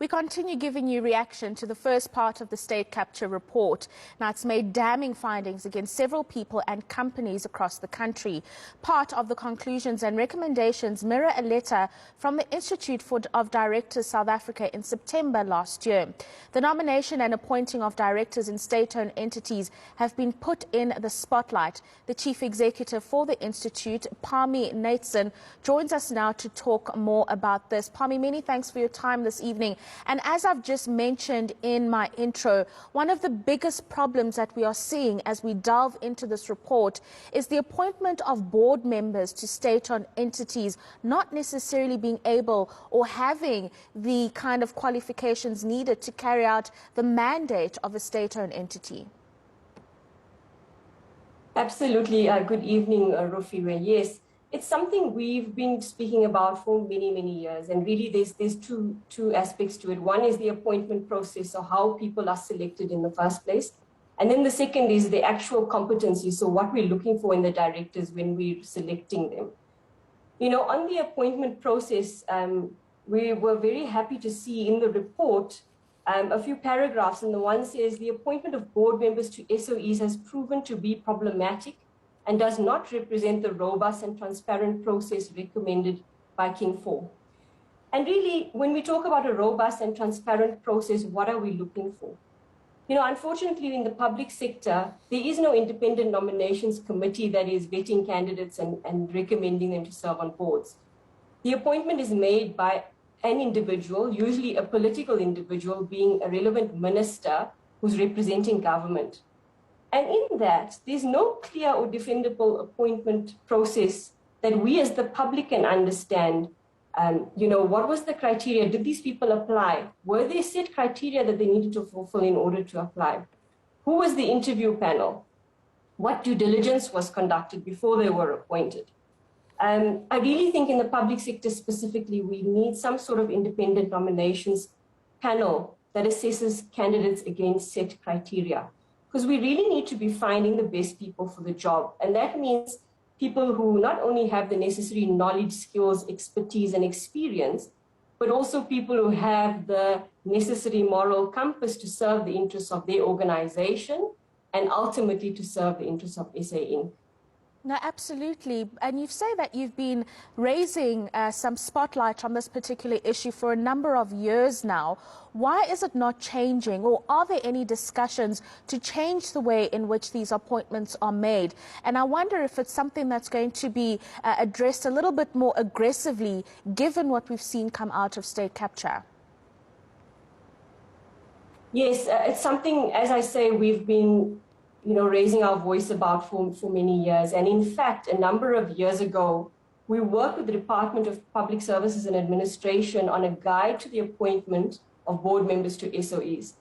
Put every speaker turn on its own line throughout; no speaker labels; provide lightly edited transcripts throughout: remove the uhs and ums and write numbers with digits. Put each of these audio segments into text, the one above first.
We continue giving you reaction to the first part of the state capture report. Now, it's made damning findings against several people and companies across the country. Part of the conclusions and recommendations mirror a letter from the Institute of Directors South Africa in September last year. The nomination and appointing of directors in state-owned entities have been put in the spotlight. The chief executive for the Institute, Parmi, Natesan, joins us now to talk more about this. Parmi, many thanks for your time this evening. And as I've just mentioned in my intro, one of the biggest problems that we are seeing as we delve into this report is the appointment of board members to state-owned entities not necessarily being able or having the kind of qualifications needed to carry out the mandate of a state-owned entity.
Absolutely. Good evening, Rufiwe. Yes, it's something we've been speaking about for many, many years. And really, there's two aspects to it. One is the appointment process, so how people are selected in the first place. And then the second is the actual competency, so what we're looking for in the directors when we're selecting them. You know, on the appointment process, we were very happy to see in the report a few paragraphs, and the one says the appointment of board members to SOEs has proven to be problematic and does not represent the robust and transparent process recommended by King 4. And really, when we talk about a robust and transparent process, what are we looking for? You know, unfortunately, in the public sector, there is no independent nominations committee that is vetting candidates and recommending them to serve on boards. The appointment is made by an individual, usually a political individual, being a relevant minister who's representing government. And in that, there's no clear or defendable appointment process that we as the public can understand. You know, what was the criteria? Did these people apply? Were there set criteria that they needed to fulfill in order to apply? Who was the interview panel? What due diligence was conducted before they were appointed? I really think in the public sector specifically, we need some sort of independent nominations panel that assesses candidates against set criteria. Because we really need to be finding the best people for the job. And that means people who not only have the necessary knowledge, skills, expertise, and experience, but also people who have the necessary moral compass to serve the interests of their organization and ultimately to serve the interests of SA Inc.
No, absolutely. And you say that you've been raising some spotlight on this particular issue for a number of years now. Why is it not changing, or are there any discussions to change the way in which these appointments are made? And I wonder if it's something that's going to be addressed a little bit more aggressively, given what we've seen come out of state capture.
Yes, it's something, as I say, we've been raising our voice about for many years. And in fact, a number of years ago, we worked with the Department of Public Services and Administration on a guide to the appointment of board members to SOEs.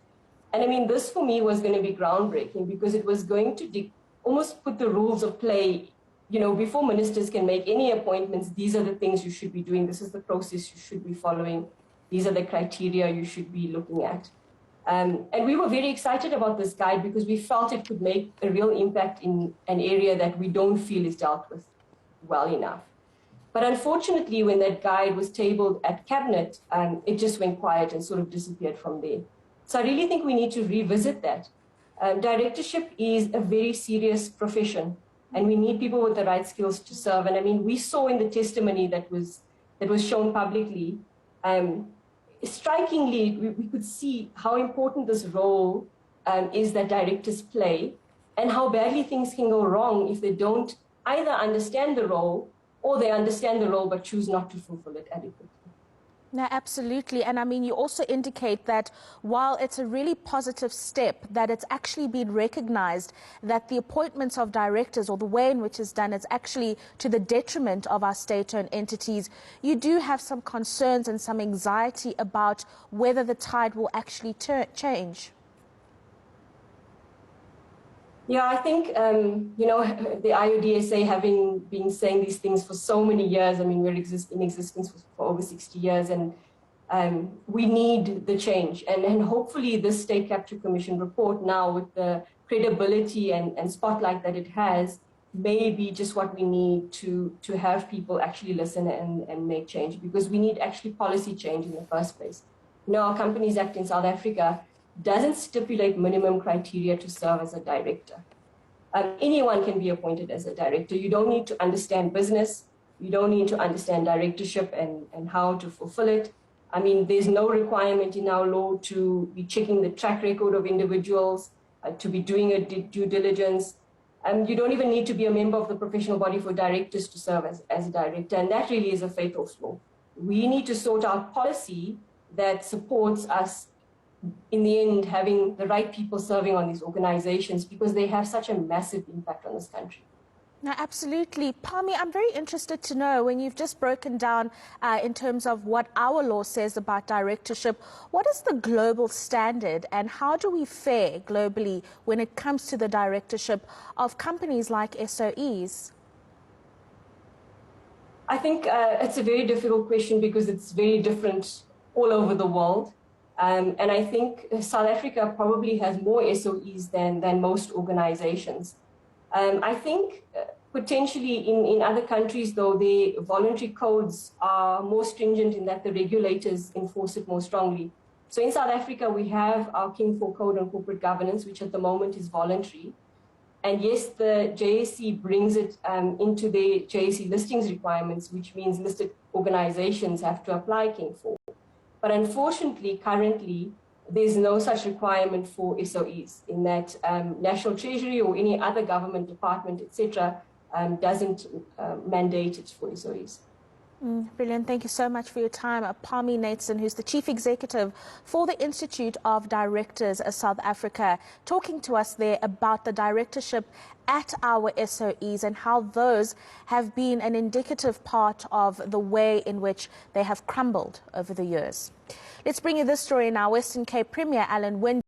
And I mean, this for me was going to be groundbreaking because it was going to almost put the rules of play, before ministers can make any appointments, these are the things you should be doing. This is the process you should be following. These are the criteria you should be looking at. And we were very excited about this guide because we felt it could make a real impact in an area that we don't feel is dealt with well enough. But unfortunately, when that guide was tabled at Cabinet, it just went quiet and sort of disappeared from there. So I really think we need to revisit that. Directorship is a very serious profession, and we need people with the right skills to serve. And I mean, we saw in the testimony that was shown publicly, strikingly, we could see how important this role is that directors play and how badly things can go wrong if they don't either understand the role or they understand the role but choose not to fulfill it adequately.
No, absolutely. And I mean, you also indicate that while it's a really positive step, that it's actually been recognized that the appointments of directors or the way in which it's done is actually to the detriment of our state-owned entities. You do have some concerns and some anxiety about whether the tide will actually change.
Yeah, I think, the IODSA having been saying these things for so many years, I mean, we're in existence for over 60 years, and we need the change. And hopefully this State Capture Commission report now, with the credibility and spotlight that it has, may be just what we need to have people actually listen and make change, because we need actually policy change in the first place. Our Companies Act in South Africa doesn't stipulate minimum criteria to serve as a director. Anyone can be appointed as a director. You don't need to understand business. You don't need to understand directorship and how to fulfill it. I mean, there's no requirement in our law to be checking the track record of individuals, to be doing a due diligence. You don't even need to be a member of the professional body for directors to serve as a director, and that really is a fatal flaw. We need to sort out policy that supports us in the end having the right people serving on these organizations, because they have such a massive impact on this country.
No, absolutely. Parmi, I'm very interested to know, when you've just broken down in terms of what our law says about directorship, what is the global standard and how do we fare globally when it comes to the directorship of companies like SOEs?
I think it's a very difficult question because it's very different all over the world. And I think South Africa probably has more SOEs than most organizations. I think potentially in other countries, though, the voluntary codes are more stringent in that the regulators enforce it more strongly. So in South Africa, we have our King 4 Code on Corporate Governance, which at the moment is voluntary. And yes, the JSE brings it into the JSE listings requirements, which means listed organizations have to apply King 4. But unfortunately, currently, there's no such requirement for SOEs, in that National Treasury or any other government department, etc., doesn't mandate it for SOEs.
Brilliant. Thank you so much for your time. Parmi Natesan, who's the Chief Executive for the Institute of Directors of South Africa, talking to us there about the directorship at our SOEs and how those have been an indicative part of the way in which they have crumbled over the years. Let's bring you this story now. Western Cape Premier Alan Wynne